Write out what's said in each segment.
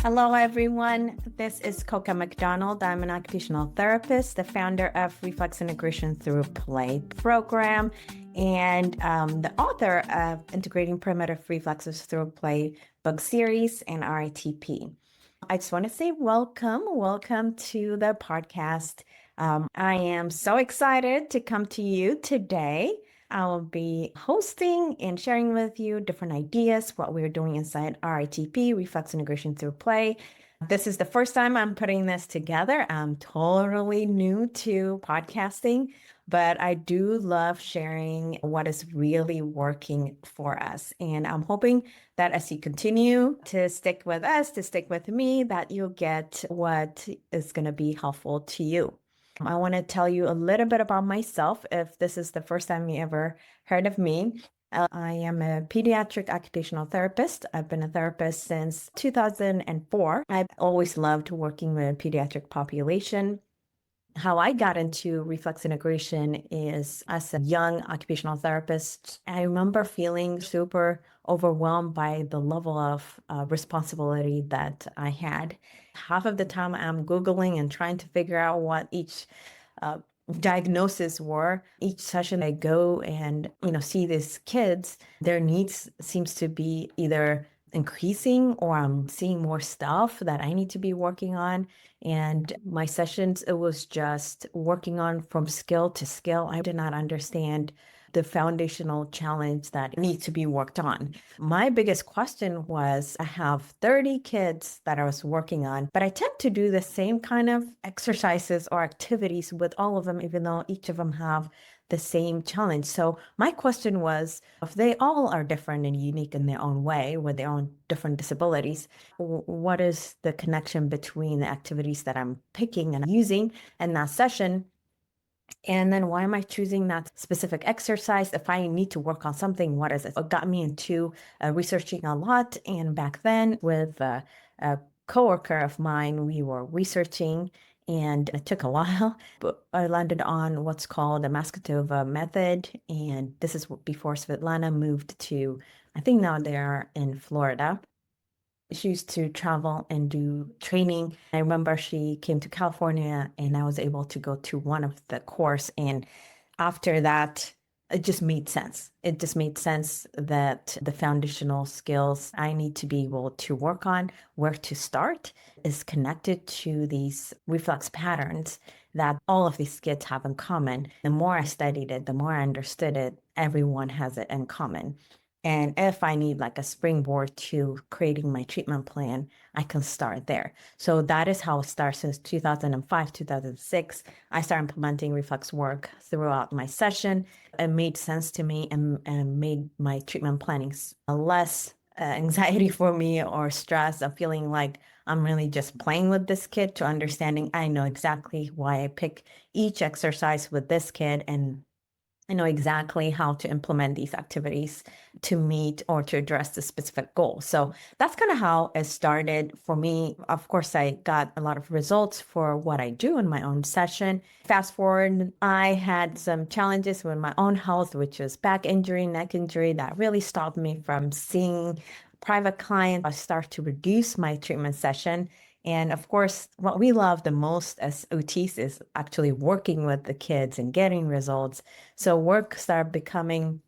Hello, everyone. This is Kokeb McDonald. I'm an occupational therapist, the founder of Reflex Integration Through Play program, and the author of Integrating Primitive Reflexes Through Play book series and RITP. I just want to say welcome to the podcast. I am so excited to come to you today. I'll be hosting and sharing with you different ideas, what we're doing inside RITP, Reflex Integration Through Play. This is the first time I'm putting this together. I'm totally new to podcasting, but I do love sharing what is really working for us. And I'm hoping that as you continue to stick with us, to stick with me, that you'll get what is going to be helpful to you. I want to tell you a little bit about myself if this is the first time you ever heard of me. I am a pediatric occupational therapist. I've been a therapist since 2004. I've always loved working with a pediatric population. How I got into reflex integration is as a young occupational therapist. I remember feeling super overwhelmed by the level of responsibility that I had. Half of the time I'm Googling and trying to figure out what each diagnosis were. Each session I go and see these kids, their needs seems to be either increasing or I'm seeing more stuff that I need to be working on. And my sessions, it was just working on from skill to skill. I did not understand the foundational challenge that needs to be worked on. My biggest question was, I have 30 kids that I was working on, but I tend to do the same kind of exercises or activities with all of them, even though each of them have the same challenge. So my question was, if they all are different and unique in their own way with their own different disabilities, what is the connection between the activities that I'm picking and using in that session? And then why am I choosing that specific exercise? If I need to work on something, what is it? It got me into researching a lot. And back then with a coworker of mine, we were researching and it took a while, but I landed on what's called the Maskatova method. And this is before Svetlana moved to, I think now they're in Florida. She used to travel and do training. I remember she came to California and I was able to go to one of the course. And after that, it just made sense. It just made sense that the foundational skills I need to be able to work on, where to start, is connected to these reflex patterns that all of these kids have in common. The more I studied it, the more I understood it, everyone has it in common. And if I need like a springboard to creating my treatment plan, I can start there. So that is how it starts since 2005, 2006. I started implementing reflex work throughout my session. It made sense to me and made my treatment planning less anxiety for me or stress of feeling like I'm really just playing with this kid to understanding I know exactly why I pick each exercise with this kid and I know exactly how to implement these activities to meet or to address the specific goal. So that's kind of how it started for me. Of course, I got a lot of results for what I do in my own session. Fast forward, I had some challenges with my own health, which was back injury, neck injury, that really stopped me from seeing private clients. I start to reduce my treatment session. And of course, what we love the most as OTs is actually working with the kids and getting results. So work started becoming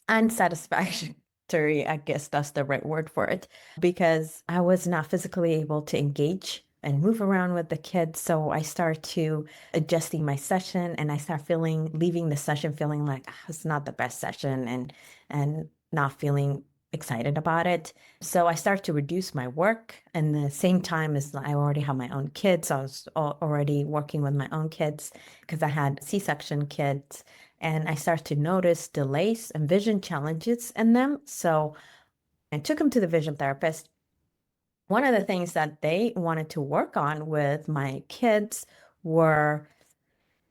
unsatisfactory, I guess that's the right word for it, because I was not physically able to engage and move around with the kids. So I started to adjusting my session and I start leaving the session feeling like it's not the best session and not feeling excited about it. So I started to reduce my work and the same time as I already have my own kids. I was already working with my own kids because I had C-section kids and I started to notice delays and vision challenges in them. So I took them to the vision therapist. One of the things that they wanted to work on with my kids were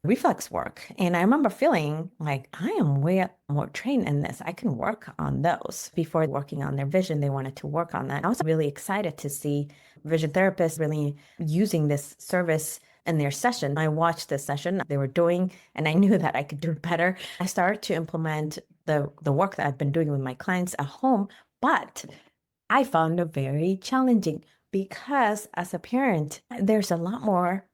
reflex work. And I remember feeling like I am way more trained in this. I can work on those. Before working on their vision, they wanted to work on that. I was really excited to see vision therapists really using this service in their session. I watched the session they were doing and I knew that I could do better. I started to implement the work that I've been doing with my clients at home, but I found it very challenging. because as a parent, there's a lot more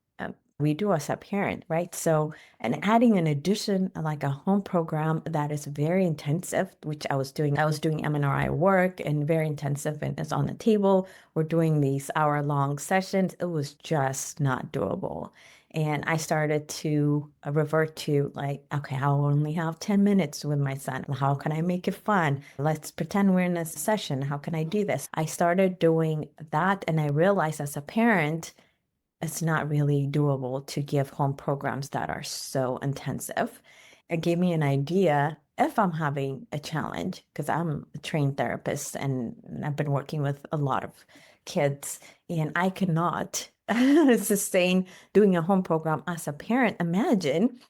we do as a parent, right? So, and adding an addition like a home program that is very intensive, which I was doing MNRI work and very intensive, and it's on the table. We're doing these hour-long sessions. It was just not doable. And I started to revert to like, okay, I'll only have 10 minutes with my son. How can I make it fun? Let's pretend we're in a session. How can I do this? I started doing that, and I realized as a parent, it's not really doable to give home programs that are so intensive. It gave me an idea if I'm having a challenge, because I'm a trained therapist and I've been working with a lot of kids, and I cannot sustain doing a home program as a parent. Imagine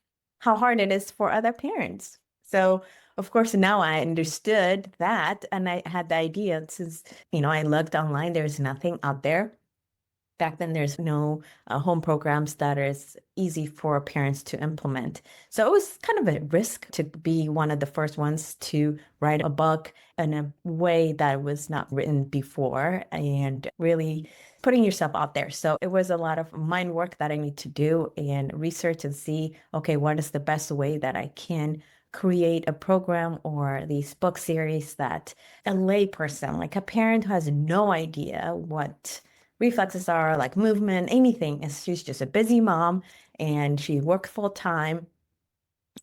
how hard it is for other parents. So, of course, now I understood that, and I had the idea since, I looked online, there's nothing out there. Back then, there's no home programs that is easy for parents to implement. So it was kind of a risk to be one of the first ones to write a book in a way that was not written before and really putting yourself out there. So it was a lot of mind work that I need to do and research and see, okay, what is the best way that I can create a program or these book series that a layperson, like a parent who has no idea what reflexes are, like movement, anything. She's just a busy mom and she works full time.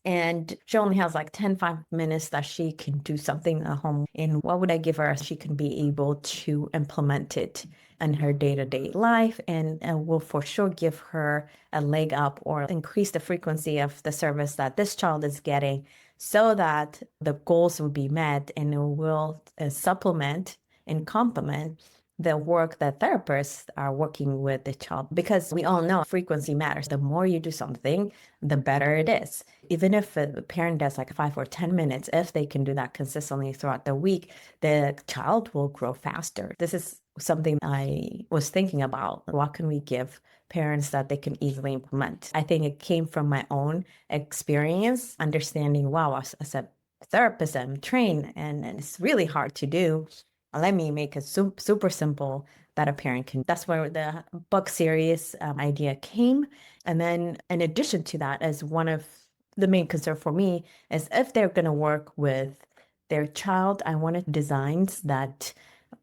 And she only has like 5 minutes that she can do something at home. And what would I give her? She can be able to implement it in her day-to-day life and will for sure give her a leg up or increase the frequency of the service that this child is getting so that the goals will be met, and it will supplement and complement the work that therapists are working with the child, because we all know frequency matters. The more you do something, the better it is. Even if a parent does like 5 or 10 minutes, if they can do that consistently throughout the week, the child will grow faster. This is something I was thinking about. What can we give parents that they can easily implement? I think it came from my own experience, understanding, wow, as a therapist, I'm trained and it's really hard to do. Let me make it super simple that a parent can. That's where the book series idea came. And then in addition to that, as one of the main concern for me is if they're going to work with their child, I wanted designs that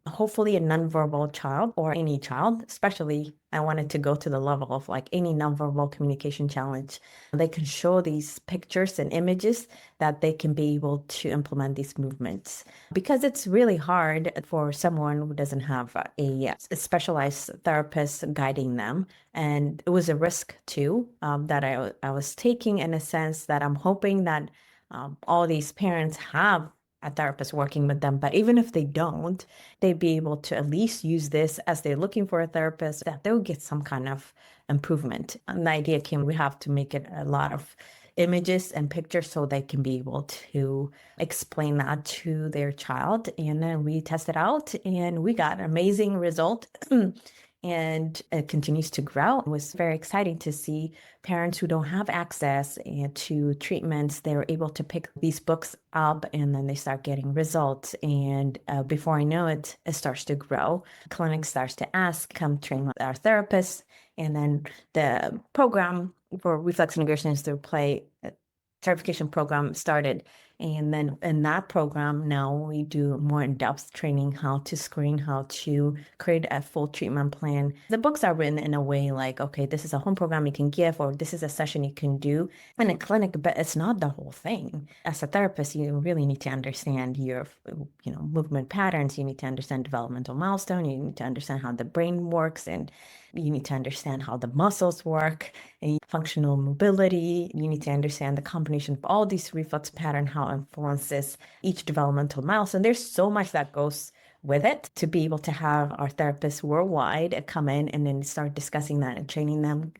hopefully a nonverbal child or any child, especially I wanted to go to the level of like any nonverbal communication challenge. They can show these pictures and images that they can be able to implement these movements, because it's really hard for someone who doesn't have a specialized therapist guiding them. And it was a risk too that I was taking, in a sense that I'm hoping that all these parents have a therapist working with them. But even if they don't, they'd be able to at least use this as they're looking for a therapist, that they'll get some kind of improvement. And the idea came, we have to make it a lot of images and pictures so they can be able to explain that to their child. And then we tested out and we got an amazing result. And it continues to grow. It was very exciting to see parents who don't have access to treatments. They're able to pick these books up and then they start getting results. And before I know it, it starts to grow. Clinic starts to ask, come train with our therapists. And then the program for Reflex Integration Through Play certification program started. And then in that program, now we do more in-depth training, how to screen, how to create a full treatment plan. The books are written in a way like, okay, this is a home program you can give, or this is a session you can do in a clinic, but it's not the whole thing. As a therapist, you really need to understand your, movement patterns. You need to understand developmental milestone. You need to understand how the brain works, and you need to understand how the muscles work and functional mobility. You need to understand the combination of all these reflex pattern, how it influences each developmental milestone. There's so much that goes with it. To be able to have our therapists worldwide come in and then start discussing that and training them,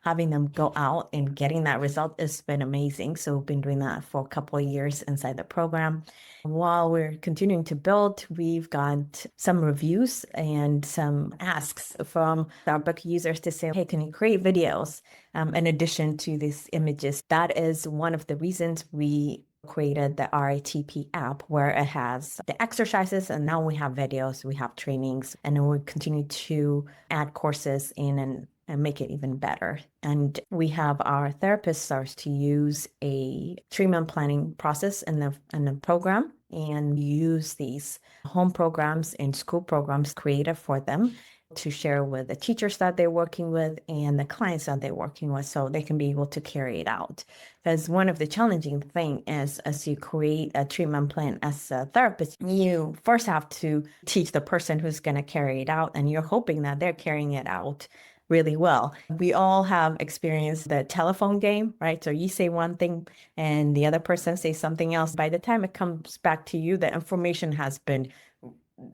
having them go out and getting that result has been amazing. So we've been doing that for a couple of years inside the program. While we're continuing to build, we've got some reviews and some asks from our book users to say, hey, can you create videos in addition to these images? That is one of the reasons we created the RITP app where it has the exercises, and now we have videos, we have trainings, and we continue to add courses in and make it even better. And we have our therapists start to use a treatment planning process in the program and use these home programs and school programs created for them to share with the teachers that they're working with and the clients that they're working with, so they can be able to carry it out. Because one of the challenging thing is, as you create a treatment plan as a therapist, you first have to teach the person who's going to carry it out, and you're hoping that they're carrying it out really well. We all have experienced the telephone game, right? So you say one thing and the other person says something else. By the time it comes back to you, the information has been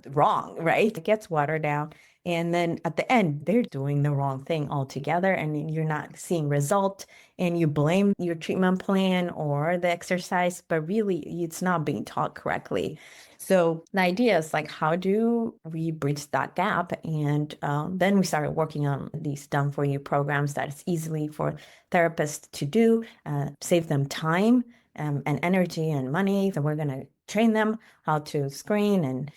wrong, right? It gets watered down. And then at the end, they're doing the wrong thing altogether, and you're not seeing result, and you blame your treatment plan or the exercise, but really it's not being taught correctly. So the idea is like, how do we bridge that gap? And then we started working on these done for you programs that is easily for therapists to do, save them time and energy and money. So we're going to train them how to screen and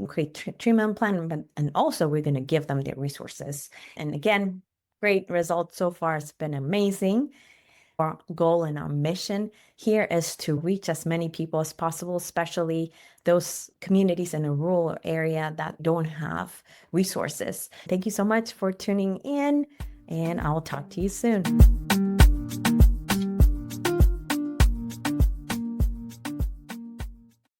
create treatment plan, but and also we're going to give them the resources. And again, great results so far. It's been amazing. Our goal and our mission here is to reach as many people as possible, especially those communities in a rural area that don't have resources. Thank you so much for tuning in, and I'll talk to you soon.